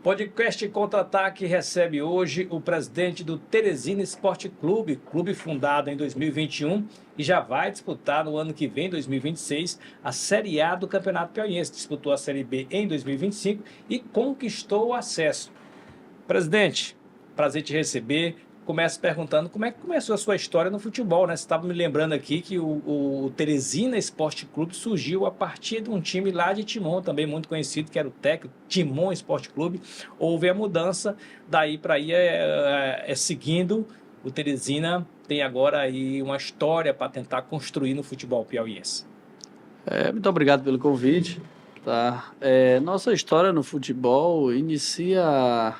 Podcast Contra-Ataque recebe hoje o presidente do Teresina Esporte Clube, clube fundado em 2021 e já vai disputar no ano que vem, 2026, a Série A do Campeonato Piauiense. Disputou a Série B em 2025 e conquistou o acesso. Presidente, prazer te receber. Começo perguntando como é que começou a sua história no futebol, né? Você estava me lembrando aqui que o Teresina Esporte Clube surgiu a partir de um time lá de Timon, também muito conhecido, que era o técnico Timon Esporte Clube. Houve a mudança, daí para aí seguindo, o Teresina tem agora aí uma história para tentar construir no futebol piauiense. Muito obrigado pelo convite. Tá? Nossa história no futebol inicia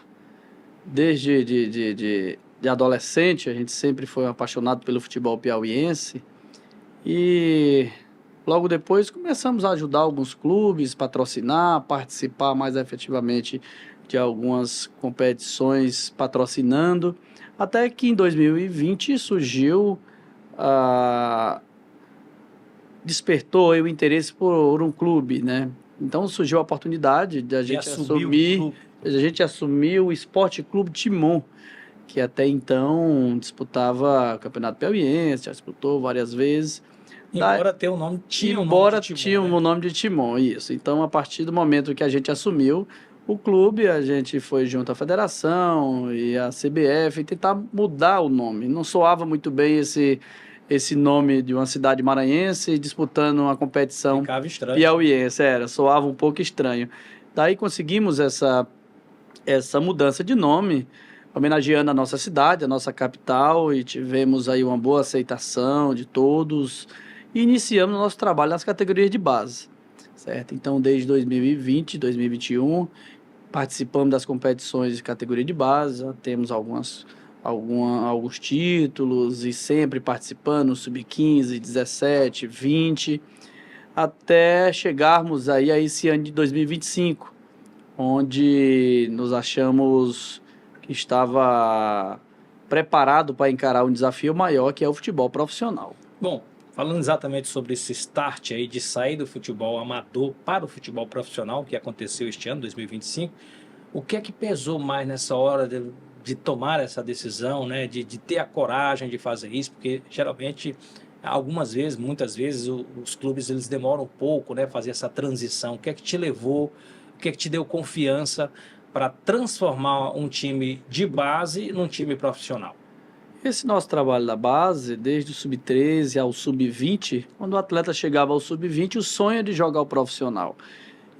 desde de adolescente. A gente sempre foi apaixonado pelo futebol piauiense e logo depois começamos a ajudar alguns clubes, patrocinar, participar mais efetivamente de algumas competições patrocinando, até que em 2020 surgiu despertou o interesse por um clube, né? Então surgiu a oportunidade de a gente assumir o Esporte Clube Timon, que até então disputava o Campeonato Piauiense, já disputou várias vezes. Embora tenha o nome, tinha o nome de Timon, isso. Então, a partir do momento que a gente assumiu o clube, a gente foi junto à federação e à CBF tentar mudar o nome. Não soava muito bem esse nome de uma cidade maranhense disputando uma competição piauiense. Soava um pouco estranho. Daí conseguimos essa mudança de nome, homenageando a nossa cidade, a nossa capital, e tivemos aí uma boa aceitação de todos. E iniciamos o nosso trabalho nas categorias de base, certo? Então, desde 2020, 2021, participamos das competições de categoria de base, já temos alguns títulos e sempre participando, sub-15, 17, 20, até chegarmos aí a esse ano de 2025, onde nos achamos que estava preparado para encarar um desafio maior, que é o futebol profissional. Bom, falando exatamente sobre esse start aí de sair do futebol amador para o futebol profissional, que aconteceu este ano, 2025, o que é que pesou mais nessa hora de tomar essa decisão, né? De ter a coragem de fazer isso? Porque geralmente, muitas vezes, os clubes eles demoram um pouco, né? Fazer essa transição. O que é que te levou, o que é que te deu confiança para transformar um time de base num time profissional? Esse nosso trabalho da base, desde o sub-13 ao sub-20, quando o atleta chegava ao sub-20, o sonho é de jogar o profissional.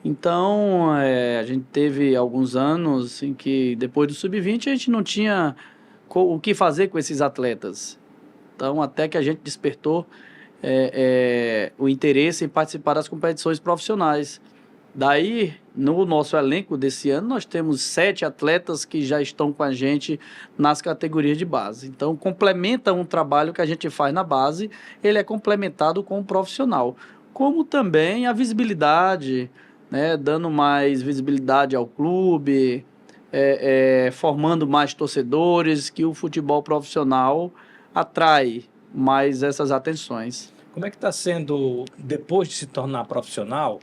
Então, a gente teve alguns anos em que, depois do sub-20, a gente não tinha o que fazer com esses atletas. Então, até que a gente despertou o interesse em participar das competições profissionais. Daí, no nosso elenco desse ano, nós temos 7 atletas que já estão com a gente nas categorias de base. Então, complementa um trabalho que a gente faz na base, ele é complementado com o profissional. Como também a visibilidade, né, dando mais visibilidade ao clube, formando mais torcedores, que o futebol profissional atrai mais essas atenções. Como é que está sendo, depois de se tornar profissional,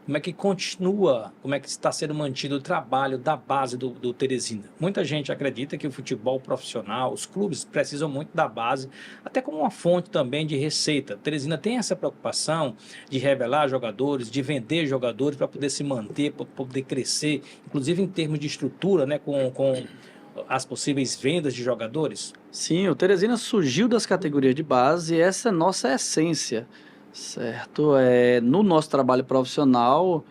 como é que continua, como é que está sendo mantido o trabalho da base do Teresina? Muita gente acredita que o futebol profissional, os clubes precisam muito da base, até como uma fonte também de receita. Teresina tem essa preocupação de revelar jogadores, de vender jogadores para poder se manter, para poder crescer, inclusive em termos de estrutura, né, com as possíveis vendas de jogadores? Sim, o Teresina surgiu das categorias de base e essa é a nossa essência. Certo, no nosso trabalho profissional,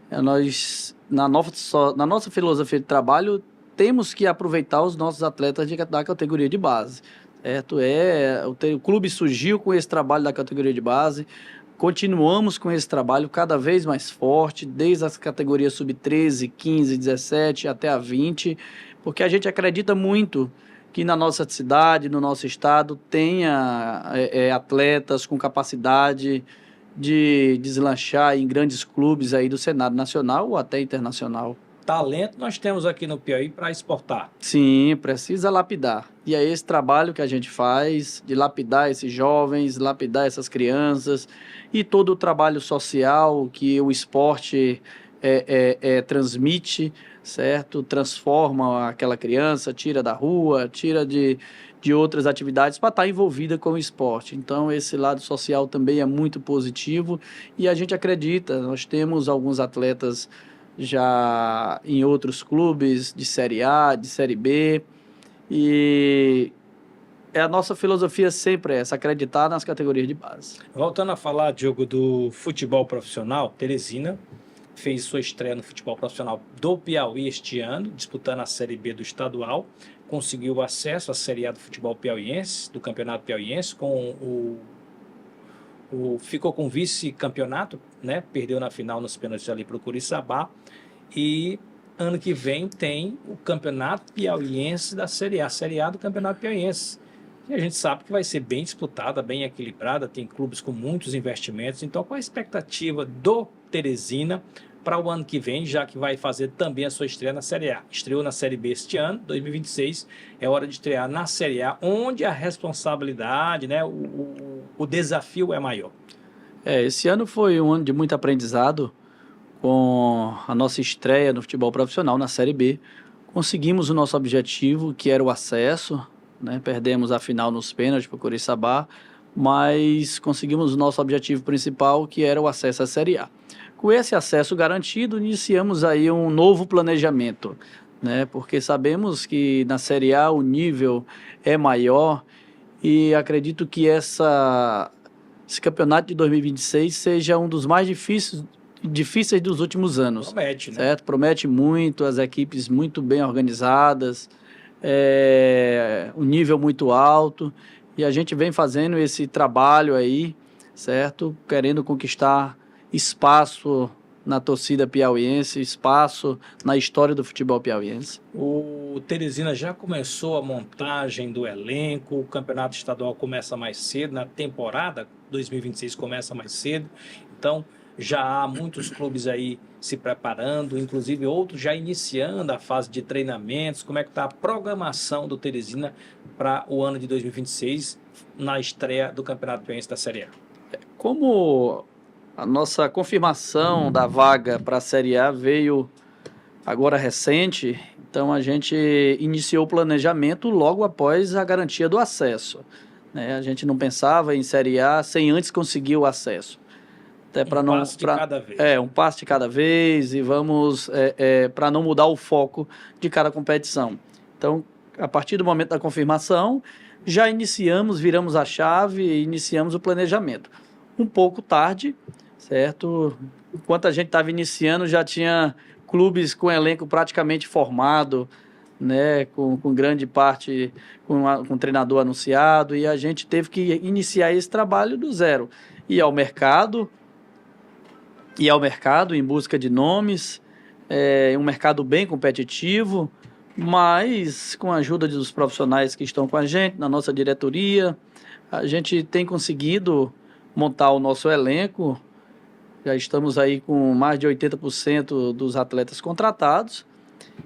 nós, na nossa filosofia de trabalho, temos que aproveitar os nossos atletas da categoria de base, certo? O clube surgiu com esse trabalho da categoria de base, continuamos com esse trabalho cada vez mais forte, desde as categorias sub-13, 15, 17 até a 20, porque a gente acredita muito que na nossa cidade, no nosso estado, tenha atletas com capacidade de deslanchar em grandes clubes aí do cenário nacional ou até internacional. Talento nós temos aqui no Piauí para exportar. Sim, precisa lapidar. E é esse trabalho que a gente faz, de lapidar esses jovens, lapidar essas crianças, e todo o trabalho social que o esporte transmite, certo? Transforma aquela criança, tira da rua, tira de outras atividades para estar envolvida com o esporte. Então, esse lado social também é muito positivo e a gente acredita, nós temos alguns atletas já em outros clubes de Série A, de Série B, e a nossa filosofia sempre é essa, acreditar nas categorias de base. Voltando a falar, Diogo, do futebol profissional, Teresina fez sua estreia no futebol profissional do Piauí este ano, disputando a Série B do estadual, conseguiu acesso à Série A do futebol piauiense, do Campeonato Piauiense, ficou com vice-campeonato, né? Perdeu na final nos pênaltis ali para o Curiçaba, e ano que vem tem o Campeonato Piauiense da Série A do Campeonato Piauiense. E a gente sabe que vai ser bem disputada, bem equilibrada, tem clubes com muitos investimentos. Então, qual a expectativa do Teresina para o ano que vem, já que vai fazer também a sua estreia na Série A? Estreou na Série B este ano, 2026, é hora de estrear na Série A, onde a responsabilidade, né, o desafio é maior. Esse ano foi um ano de muito aprendizado com a nossa estreia no futebol profissional na Série B. Conseguimos o nosso objetivo, que era o acesso, né? Perdemos a final nos pênaltis para o Curiçaba, mas conseguimos o nosso objetivo principal, que era o acesso à Série A. Com esse acesso garantido, iniciamos aí um novo planejamento, né? Porque sabemos que na Série A o nível é maior e acredito que esse campeonato de 2026 seja um dos mais difíceis dos últimos anos. Promete, né? Certo? Promete muito, as equipes muito bem organizadas, um nível muito alto, e a gente vem fazendo esse trabalho aí, certo? Querendo conquistar espaço na torcida piauiense, espaço na história do futebol piauiense. O Teresina já começou a montagem do elenco, o campeonato estadual começa mais cedo, na temporada 2026 começa mais cedo, então já há muitos clubes aí se preparando, inclusive outros já iniciando a fase de treinamentos. Como é que está a programação do Teresina para o ano de 2026 na estreia do Campeonato Piauiense da Série A? Como a nossa confirmação da vaga para a Série A veio agora recente, então a gente iniciou o planejamento logo após a garantia do acesso, né? A gente não pensava em Série A sem antes conseguir o acesso. Até Um passo de cada vez. Um passo de cada vez, e vamos para não mudar o foco de cada competição. Então, a partir do momento da confirmação, já viramos a chave e iniciamos o planejamento. Um pouco tarde, certo? Enquanto a gente estava iniciando, já tinha clubes com elenco praticamente formado, né? Com grande parte, com treinador anunciado, e a gente teve que iniciar esse trabalho do zero. Ir ao mercado em busca de nomes, um mercado bem competitivo, mas com a ajuda dos profissionais que estão com a gente, na nossa diretoria, a gente tem conseguido montar o nosso elenco. Já estamos aí com mais de 80% dos atletas contratados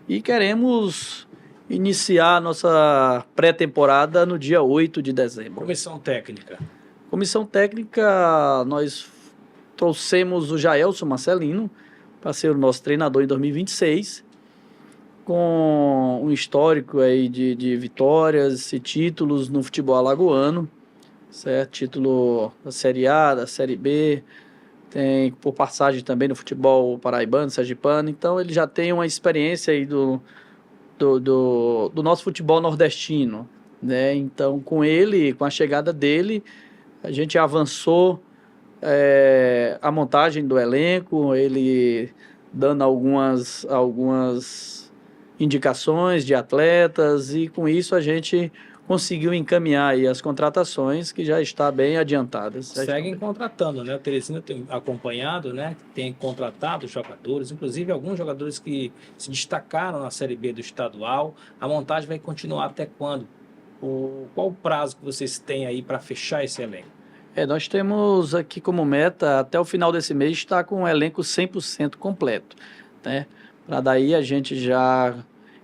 e queremos iniciar a nossa pré-temporada no dia 8 de dezembro. Comissão técnica. Comissão técnica, nós trouxemos o Jaelson Marcelino para ser o nosso treinador em 2026, com um histórico aí de vitórias e títulos no futebol alagoano, certo? Título da Série A, da Série B, tem por passagem também no futebol paraibano, sergipano. Então ele já tem uma experiência aí do nosso futebol nordestino, né? Então com a chegada dele, a gente avançou a montagem do elenco, ele dando algumas indicações de atletas, e com isso a gente conseguiu encaminhar aí as contratações, que já está bem adiantadas. Seguem contratando, né? O Teresina tem acompanhado, né? Tem contratado jogadores, inclusive alguns jogadores que se destacaram na Série B do estadual. A montagem vai continuar até quando? Qual o prazo que vocês têm aí para fechar esse elenco? Nós temos aqui como meta, até o final desse mês, estar com o elenco 100% completo, né? Para daí a gente já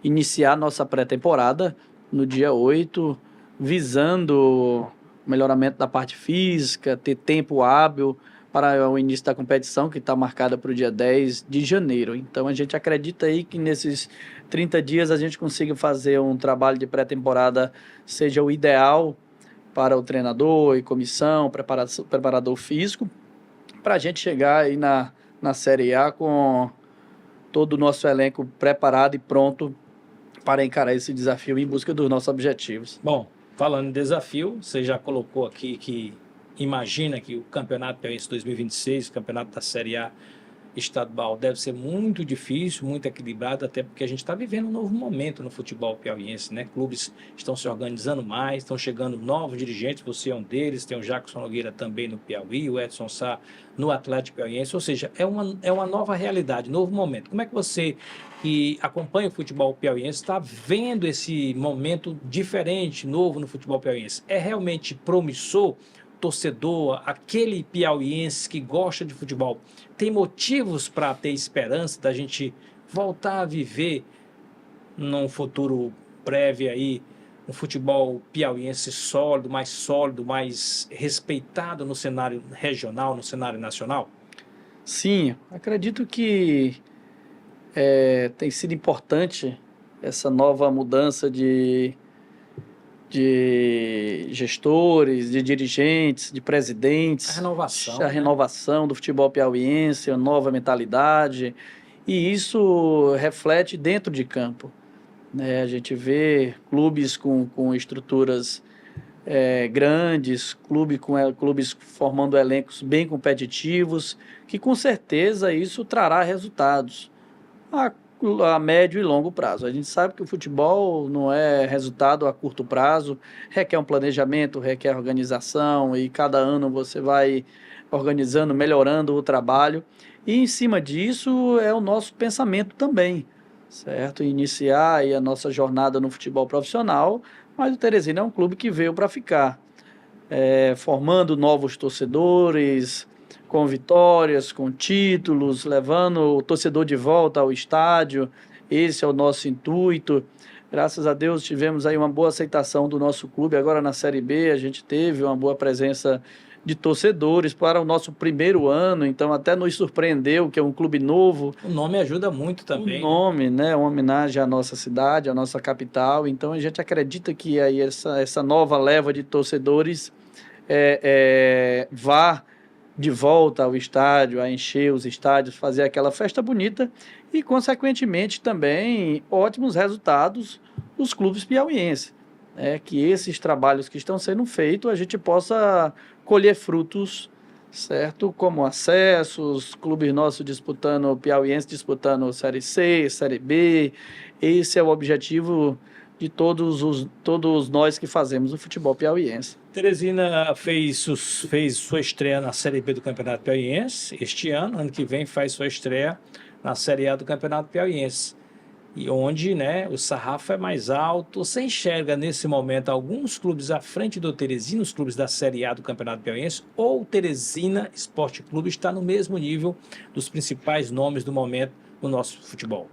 iniciar nossa pré-temporada no dia 8, visando o melhoramento da parte física, ter tempo hábil para o início da competição, que está marcada para o dia 10 de janeiro. Então a gente acredita aí que nesses 30 dias a gente consiga fazer um trabalho de pré-temporada seja o ideal para o treinador e comissão, preparador físico, para a gente chegar aí na Série A com todo o nosso elenco preparado e pronto para encarar esse desafio em busca dos nossos objetivos. Bom, falando em desafio, você já colocou aqui que imagina que o Campeonato Piauiense 2026, o Campeonato da Série A estadual, deve ser muito difícil, muito equilibrado, até porque a gente está vivendo um novo momento no futebol piauiense, né? Clubes estão se organizando mais, estão chegando novos dirigentes, você é um deles, tem o Jackson Nogueira também no Piauí, o Edson Sá no Atlético Piauiense, ou seja, é uma nova realidade, novo momento. Como é que você, que acompanha o futebol piauiense, está vendo esse momento diferente, novo no futebol piauiense? É realmente promissor? Torcedor, aquele piauiense que gosta de futebol, tem motivos para ter esperança da gente voltar a viver num futuro breve aí um futebol piauiense sólido, mais respeitado no cenário regional, no cenário nacional? Sim, acredito que tem sido importante essa nova mudança de gestores, de dirigentes, de presidentes, a renovação do futebol piauiense, a nova mentalidade, e isso reflete dentro de campo, né? A gente vê clubes com estruturas grandes, clubes formando elencos bem competitivos, que com certeza isso trará resultados a médio e longo prazo. A gente sabe que o futebol não é resultado a curto prazo, requer um planejamento, requer organização, e cada ano você vai organizando, melhorando o trabalho, e em cima disso é o nosso pensamento também, certo? Iniciar aí a nossa jornada no futebol profissional, mas o Teresina é um clube que veio para ficar, formando novos torcedores, com vitórias, com títulos, levando o torcedor de volta ao estádio. Esse é o nosso intuito. Graças a Deus tivemos aí uma boa aceitação do nosso clube. Agora na Série B a gente teve uma boa presença de torcedores para o nosso primeiro ano, então até nos surpreendeu que é um clube novo. O nome ajuda muito também. O nome, né, uma homenagem à nossa cidade, à nossa capital. Então a gente acredita que aí essa nova leva de torcedores vá de volta ao estádio, a encher os estádios, fazer aquela festa bonita e, consequentemente, também ótimos resultados dos clubes piauienses. Que esses trabalhos que estão sendo feitos, a gente possa colher frutos, certo? Como acessos, clubes nossos disputando, piauiense disputando Série C, Série B. Esse é o objetivo de todos nós que fazemos o futebol piauiense. Teresina fez sua estreia na Série B do Campeonato Piauiense este ano que vem faz sua estreia na Série A do Campeonato Piauiense, e onde, né, o sarrafo é mais alto. Você enxerga nesse momento alguns clubes à frente do Teresina, os clubes da Série A do Campeonato Piauiense, ou o Teresina Esporte Clube está no mesmo nível dos principais nomes do momento no nosso futebol?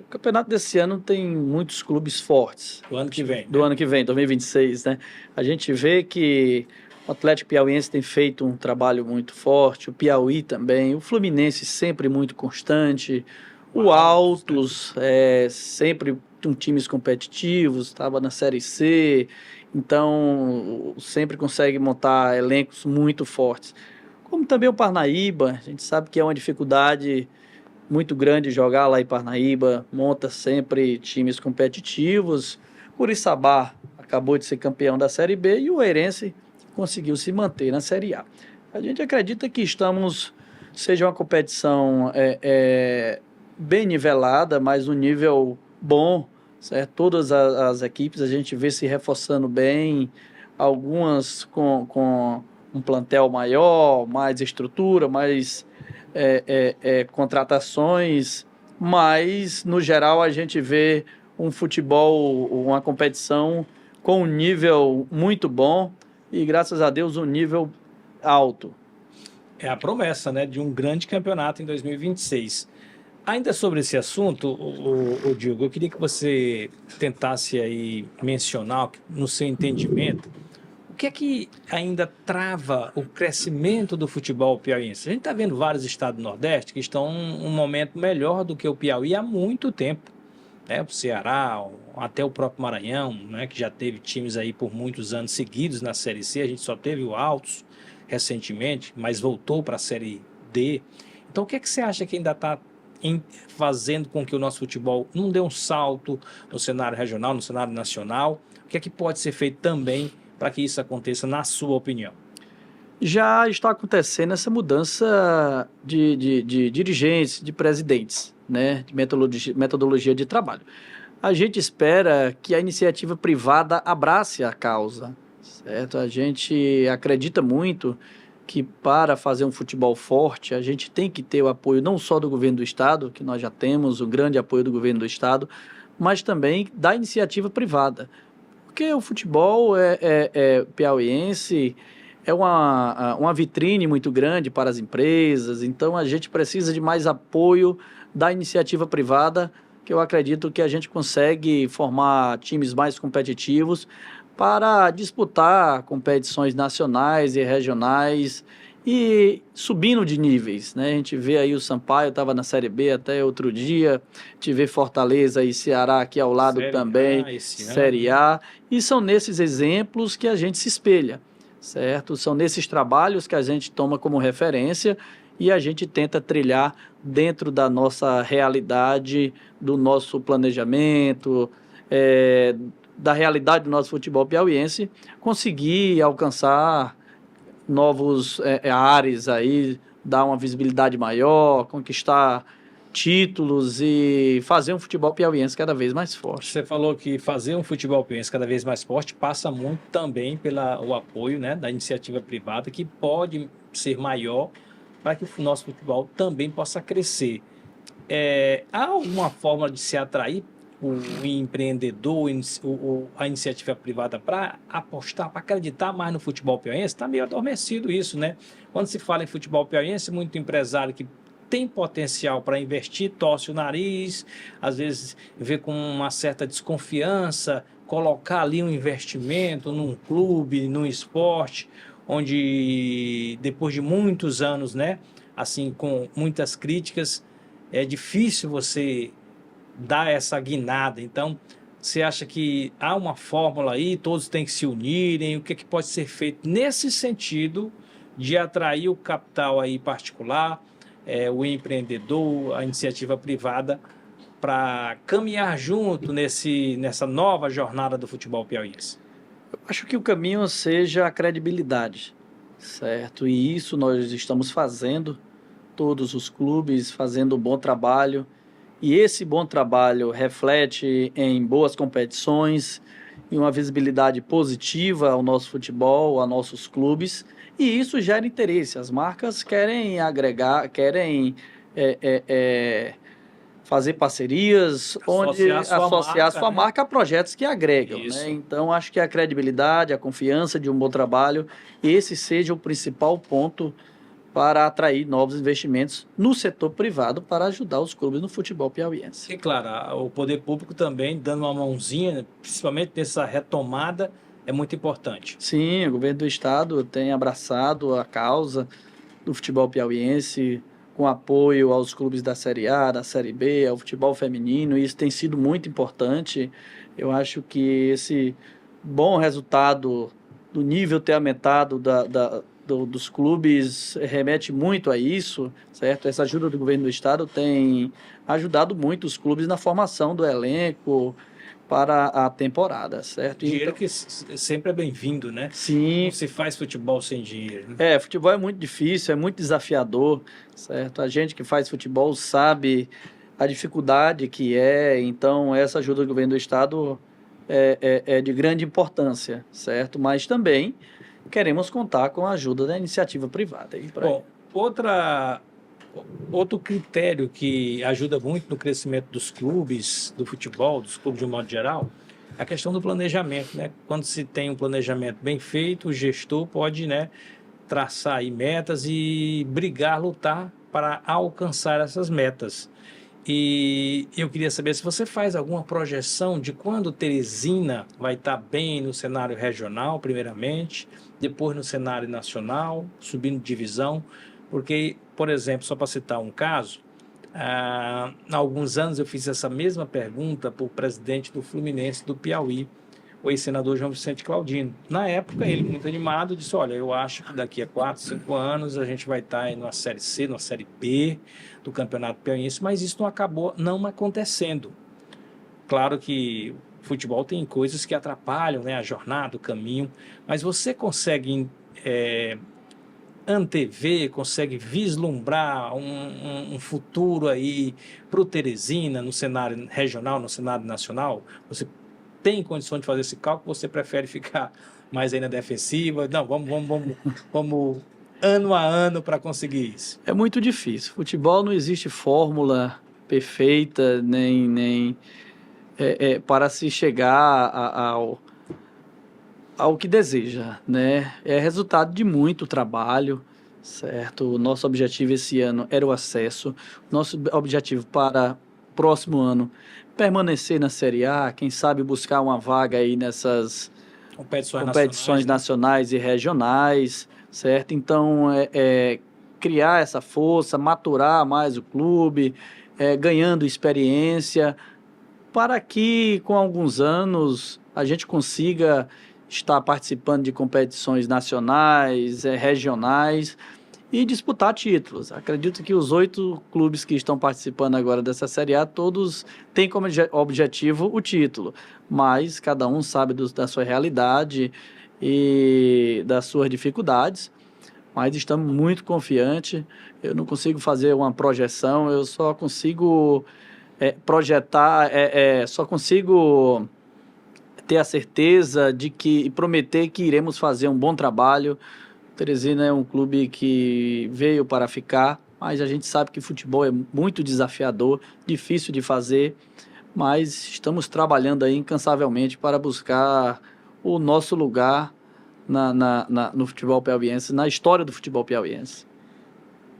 O campeonato desse ano tem muitos clubes fortes. Do ano que vem. Do ano que vem, 2026, né? A gente vê que o Atlético Piauiense tem feito um trabalho muito forte, o Piauí também, o Fluminense sempre muito constante, o Altos sempre com times competitivos, estava na Série C, então sempre consegue montar elencos muito fortes. Como também o Parnaíba, a gente sabe que é uma dificuldade muito grande jogar lá em Parnaíba, monta sempre times competitivos. Curiçaba acabou de ser campeão da Série B e o Oeirense conseguiu se manter na Série A. A gente acredita que seja uma competição bem nivelada, mas um nível bom, certo? Todas as equipes a gente vê se reforçando bem, algumas com um plantel maior, mais estrutura, mais contratações, mas no geral a gente vê um futebol, uma competição com um nível muito bom e, graças a Deus, um nível alto. É a promessa, né, de um grande campeonato em 2026. Ainda sobre esse assunto, o Diogo, eu queria que você tentasse aí mencionar, no seu entendimento, O que é que ainda trava o crescimento do futebol piauiense? A gente está vendo vários estados do Nordeste que estão em um momento melhor do que o Piauí há muito tempo, né? O Ceará, até o próprio Maranhão, né? Que já teve times aí por muitos anos seguidos na Série C. A gente só teve o Altos recentemente, mas voltou para a Série D. Então, o que é que você acha que ainda está fazendo com que o nosso futebol não dê um salto no cenário regional, no cenário nacional? O que é que pode ser feito também para que isso aconteça, na sua opinião? Já está acontecendo essa mudança de dirigentes, de presidentes, né, de metodologia de trabalho. A gente espera que a iniciativa privada abrace a causa, certo? A gente acredita muito que para fazer um futebol forte, a gente tem que ter o apoio não só do governo do estado, que nós já temos um grande apoio do governo do estado, mas também da iniciativa privada. Porque o futebol piauiense é uma vitrine muito grande para as empresas, então a gente precisa de mais apoio da iniciativa privada, que eu acredito que a gente consegue formar times mais competitivos para disputar competições nacionais e regionais e subindo de níveis, né? A gente vê aí o Sampaio, estava na Série B até outro dia, a gente vê Fortaleza e Ceará aqui ao lado Série também, A esse Série ano. A, e são nesses exemplos que a gente se espelha, certo? São nesses trabalhos que a gente toma como referência e a gente tenta trilhar dentro da nossa realidade, do nosso planejamento, da realidade do nosso futebol piauiense, conseguir alcançar novos ares aí, dar uma visibilidade maior, conquistar títulos e fazer um futebol piauiense cada vez mais forte. Você falou que fazer um futebol piauiense cada vez mais forte passa muito também pelo apoio, né, da iniciativa privada, que pode ser maior para que o nosso futebol também possa crescer. Há alguma forma de se atrair o empreendedor, a iniciativa privada para apostar, para acreditar mais no futebol piauiense? Está meio adormecido isso, né? Quando se fala em futebol piauiense, muito empresário que tem potencial para investir, torce o nariz, às vezes vê com uma certa desconfiança, colocar ali um investimento num clube, num esporte, onde depois de muitos anos, né, assim, com muitas críticas, é difícil você dar essa guinada. Então, você acha que há uma fórmula aí, todos têm que se unirem? O que, que pode ser feito nesse sentido de atrair o capital aí particular, o empreendedor, a iniciativa privada, para caminhar junto nessa nova jornada do futebol piauiense? Eu acho que o caminho seja a credibilidade, certo? E isso nós estamos fazendo, todos os clubes fazendo um bom trabalho, e esse bom trabalho reflete em boas competições e uma visibilidade positiva ao nosso futebol, a nossos clubes, e isso gera interesse. As marcas querem agregar, querem fazer parcerias, onde associar sua marca a projetos que agregam, né? Então, acho que a credibilidade, a confiança de um bom trabalho, esse seja o principal ponto para atrair novos investimentos no setor privado para ajudar os clubes no futebol piauiense. E claro, o poder público também dando uma mãozinha, principalmente nessa retomada, é muito importante. Sim, o governo do estado tem abraçado a causa do futebol piauiense, com apoio aos clubes da Série A, da Série B, ao futebol feminino, e isso tem sido muito importante. Eu acho que esse bom resultado do nível ter aumentado dos clubes remete muito a isso, certo? Essa ajuda do governo do estado tem ajudado muito os clubes na formação do elenco para a temporada, certo? Dinheiro então, que sempre é bem-vindo, né? Sim. Não se faz futebol sem dinheiro, né? Futebol é muito difícil, é muito desafiador, certo? A gente que faz futebol sabe a dificuldade que é, então essa ajuda do governo do estado é de grande importância, certo? Mas também queremos contar com a ajuda da iniciativa privada. Bom, outro critério que ajuda muito no crescimento dos clubes, do futebol, dos clubes de um modo geral, é a questão do planejamento, né? Quando se tem um planejamento bem feito, o gestor pode, né, traçar aí metas e brigar, lutar para alcançar essas metas. E eu queria saber se você faz alguma projeção de quando Teresina vai estar bem no cenário regional, primeiramente, depois no cenário nacional, subindo divisão, porque, por exemplo, só para citar um caso, há alguns anos eu fiz essa mesma pergunta para o presidente do Fluminense do Piauí, o ex-senador João Vicente Claudino. Na época, ele, muito animado, disse: olha, eu acho que daqui a 4, 5 anos a gente vai estar em uma Série C, numa Série B do Campeonato Piauiense, mas isso não acabou não acontecendo. Claro que o futebol tem coisas que atrapalham, né, a jornada, o caminho, mas você consegue antever, consegue vislumbrar um futuro aí para o Teresina, no cenário regional, no cenário nacional? Você tem condições de fazer esse cálculo? Você prefere ficar mais aí na defensiva? Não, vamos ano a ano para conseguir isso. É muito difícil. Futebol não existe fórmula perfeita, nem para se chegar ao que deseja, né? É resultado de muito trabalho, certo? O nosso objetivo esse ano era o acesso. Nosso objetivo para o próximo ano, permanecer na Série A, quem sabe buscar uma vaga aí nessas competições nacionais e regionais, certo? Então, criar essa força, maturar mais o clube, ganhando experiência, para que com alguns anos a gente consiga estar participando de competições nacionais, regionais e disputar títulos. Acredito que os 8 clubes que estão participando agora dessa Série A, todos têm como objetivo o título, mas cada um sabe da sua realidade e das suas dificuldades, mas estamos muito confiantes. Eu não consigo fazer uma projeção, eu só consigo projetar, só consigo ter a certeza de que e prometer que iremos fazer um bom trabalho. Teresina é um clube que veio para ficar, mas a gente sabe que futebol é muito desafiador, difícil de fazer, mas estamos trabalhando aí incansavelmente para buscar o nosso lugar no futebol piauiense, na história do futebol piauiense.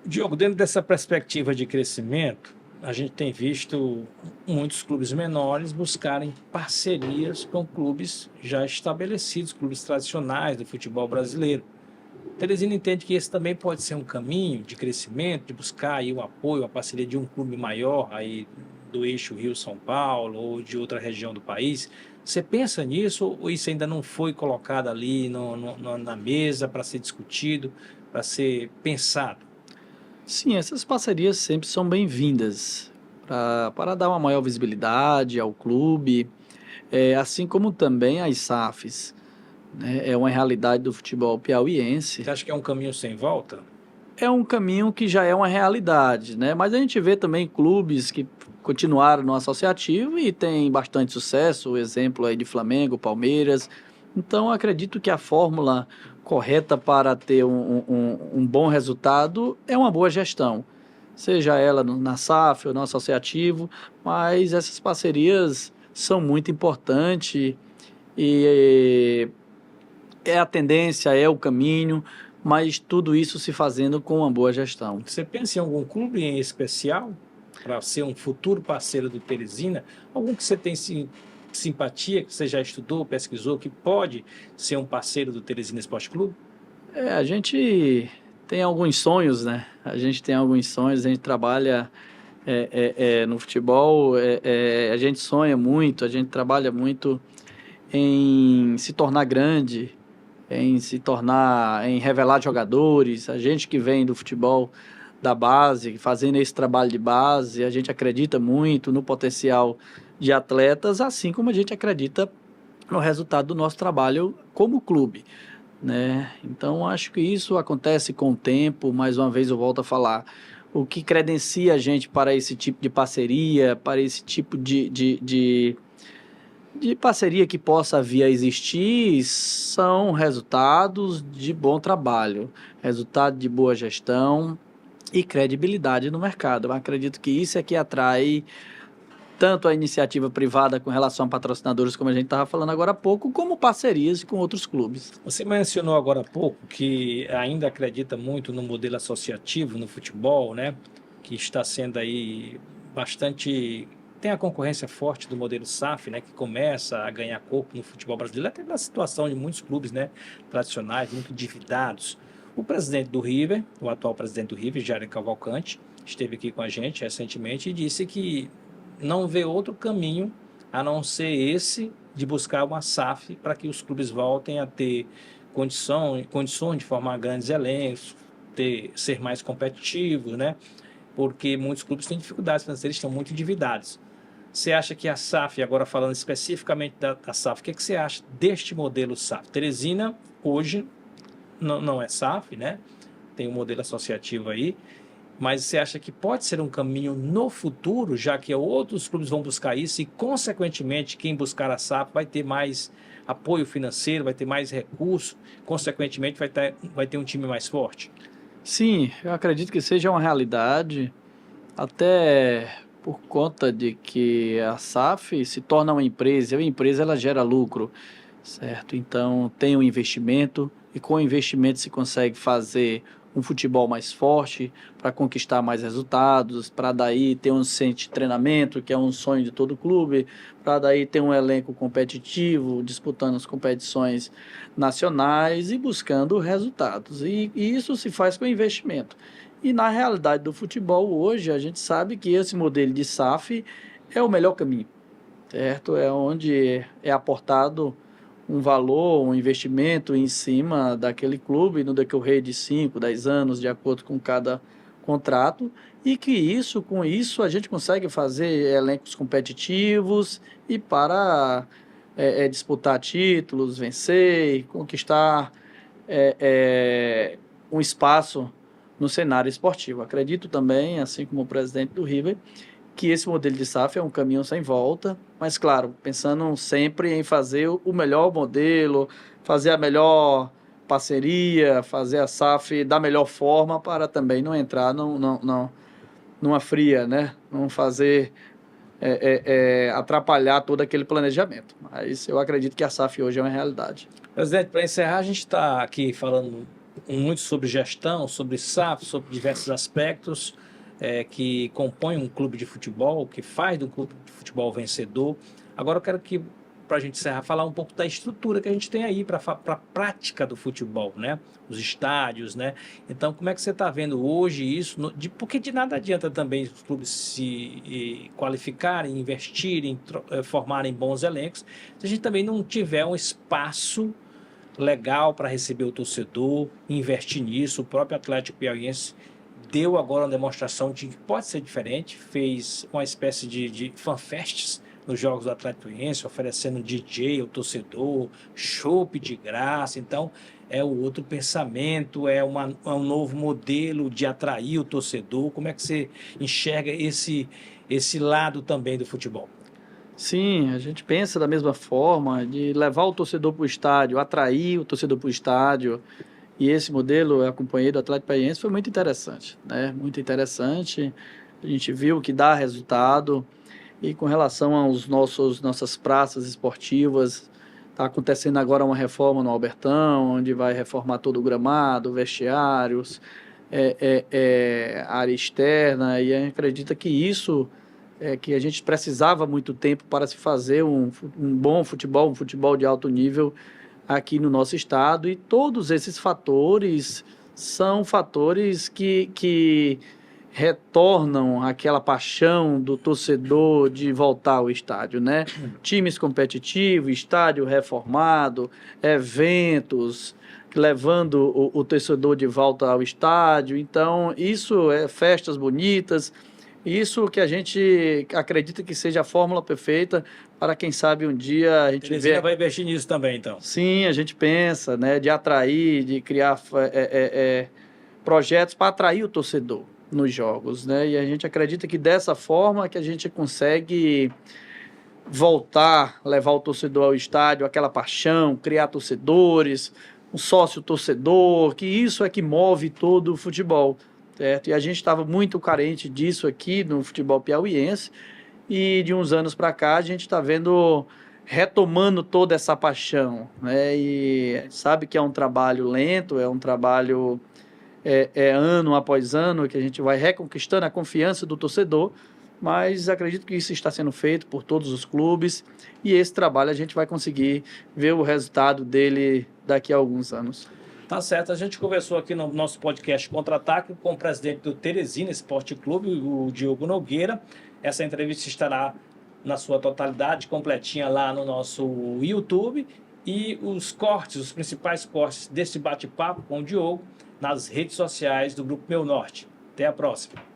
Diogo, dentro dessa perspectiva de crescimento, a gente tem visto muitos clubes menores buscarem parcerias com clubes já estabelecidos, clubes tradicionais do futebol brasileiro. Teresina entende que esse também pode ser um caminho de crescimento, de buscar aí o apoio, a parceria de um clube maior aí do eixo Rio-São Paulo ou de outra região do país. Você pensa nisso ou isso ainda não foi colocado ali na mesa para ser discutido, para ser pensado? Sim, essas parcerias sempre são bem-vindas para dar uma maior visibilidade ao clube, assim como também as SAFs, né? É uma realidade do futebol piauiense. Você acha que é um caminho sem volta? É um caminho que já é uma realidade, né? Mas a gente vê também clubes que continuaram no associativo e têm bastante sucesso, o exemplo aí de Flamengo, Palmeiras. Então, acredito que a fórmula correta para ter um bom resultado é uma boa gestão, seja ela na SAF ou no associativo, mas essas parcerias são muito importantes e é a tendência, é o caminho, mas tudo isso se fazendo com uma boa gestão. Você pensa em algum clube em especial para ser um futuro parceiro do Teresina? Algum que você tem simpatia, que você já estudou, pesquisou, que pode ser um parceiro do Teresina Esporte Clube? A gente tem alguns sonhos, né? A gente tem alguns sonhos, a gente trabalha no futebol, a gente sonha muito, a gente trabalha muito em se tornar grande, em revelar jogadores. A gente que vem do futebol da base, fazendo esse trabalho de base, a gente acredita muito no potencial de atletas, assim como a gente acredita no resultado do nosso trabalho como clube, né? Então, acho que isso acontece com o tempo. Mais uma vez eu volto a falar, o que credencia a gente para esse tipo de parceria, para esse tipo de parceria que possa vir a existir, são resultados de bom trabalho, resultado de boa gestão e credibilidade no mercado. Eu acredito que isso é que atrai tanto a iniciativa privada com relação a patrocinadores, como a gente estava falando agora há pouco, como parcerias com outros clubes. Você mencionou agora há pouco que ainda acredita muito no modelo associativo no futebol, né? Que está sendo aí bastante... Tem a concorrência forte do modelo SAF, né, que começa a ganhar corpo no futebol brasileiro, até na situação de muitos clubes, né, tradicionais, muito endividados. O presidente do River, o atual presidente do River, Jair Cavalcante, esteve aqui com a gente recentemente e disse que não vê outro caminho a não ser esse de buscar uma SAF para que os clubes voltem a ter condições de formar grandes elencos, ser mais competitivos, né? Porque muitos clubes têm dificuldades financeiras, estão muito endividados. Você acha que a SAF, agora falando especificamente da SAF, o que você acha deste modelo SAF? Teresina, hoje, não é SAF, né? Tem um modelo associativo aí, mas você acha que pode ser um caminho no futuro, já que outros clubes vão buscar isso e, consequentemente, quem buscar a SAF vai ter mais apoio financeiro, vai ter mais recurso, consequentemente vai ter um time mais forte? Sim, eu acredito que seja uma realidade, até por conta de que a SAF se torna uma empresa, e a empresa ela gera lucro, certo? Então tem um investimento, e com o investimento se consegue fazer um futebol mais forte, para conquistar mais resultados, para daí ter um centro de treinamento, que é um sonho de todo clube, para daí ter um elenco competitivo, disputando as competições nacionais e buscando resultados. E isso se faz com investimento. E na realidade do futebol hoje, a gente sabe que esse modelo de SAF é o melhor caminho, certo? É onde é aportado um valor, um investimento em cima daquele clube no decorrer de 5, 10 anos, de acordo com cada contrato, e que com isso a gente consegue fazer elencos competitivos e para disputar títulos, vencer, conquistar um espaço no cenário esportivo. Acredito também, assim como o presidente do River, que esse modelo de SAF é um caminho sem volta, mas claro, pensando sempre em fazer o melhor modelo, fazer a melhor parceria, fazer a SAF da melhor forma para também não entrar numa fria, né? Não fazer atrapalhar todo aquele planejamento. Mas eu acredito que a SAF hoje é uma realidade. Presidente, para encerrar, a gente está aqui falando muito sobre gestão, sobre SAF, sobre diversos aspectos que compõem um clube de futebol, que faz do clube de futebol vencedor. Agora eu quero que, para a gente encerrar, falar um pouco da estrutura que a gente tem aí para a prática do futebol, né? Os estádios, né? Então, como é que você está vendo hoje isso? Porque de nada adianta também os clubes se qualificarem, investirem, formarem bons elencos, se a gente também não tiver um espaço legal para receber o torcedor, investir nisso. O próprio Atlético Piauiense deu agora uma demonstração de que pode ser diferente, fez uma espécie de fanfests nos jogos do Atlético Piauiense, oferecendo DJ ao torcedor, chopp de graça. Então, é o outro pensamento, é um novo modelo de atrair o torcedor. Como é que você enxerga esse lado também do futebol? Sim, a gente pensa da mesma forma, de levar o torcedor para o estádio, atrair o torcedor para o estádio. E esse modelo, eu acompanhei do Atlético Paranaense, foi muito interessante, né? Muito interessante. A gente viu que dá resultado. E com relação aos nossas praças esportivas, está acontecendo agora uma reforma no Albertão, onde vai reformar todo o gramado, vestiários, área externa, e a gente acredita que isso que a gente precisava muito tempo para se fazer um bom futebol, um futebol de alto nível aqui no nosso estado, e todos esses fatores são fatores que retornam aquela paixão do torcedor de voltar ao estádio, né? Times competitivos, estádio reformado, eventos, levando o torcedor de volta ao estádio. Então, isso é festas bonitas, isso que a gente acredita que seja a fórmula perfeita para, quem sabe, um dia a gente Teresina vai investir nisso também, então. Sim, a gente pensa, né, de atrair, de criar projetos para atrair o torcedor nos jogos, né? E a gente acredita que dessa forma que a gente consegue voltar, levar o torcedor ao estádio, aquela paixão, criar torcedores, um sócio torcedor, que isso é que move todo o futebol, certo? E a gente estava muito carente disso aqui no futebol piauiense, e de uns anos para cá a gente está vendo retomando toda essa paixão, né? E sabe que é um trabalho lento, é um trabalho ano após ano que a gente vai reconquistando a confiança do torcedor, mas acredito que isso está sendo feito por todos os clubes e esse trabalho a gente vai conseguir ver o resultado dele daqui a alguns anos. Tá certo, a gente conversou aqui no nosso podcast Contra-Ataque com o presidente do Teresina Esporte Clube, o Diogo Nogueira. Essa entrevista estará na sua totalidade, completinha lá no nosso YouTube, e os cortes, os principais cortes desse bate-papo com o Diogo nas redes sociais do Grupo Meu Norte. Até a próxima.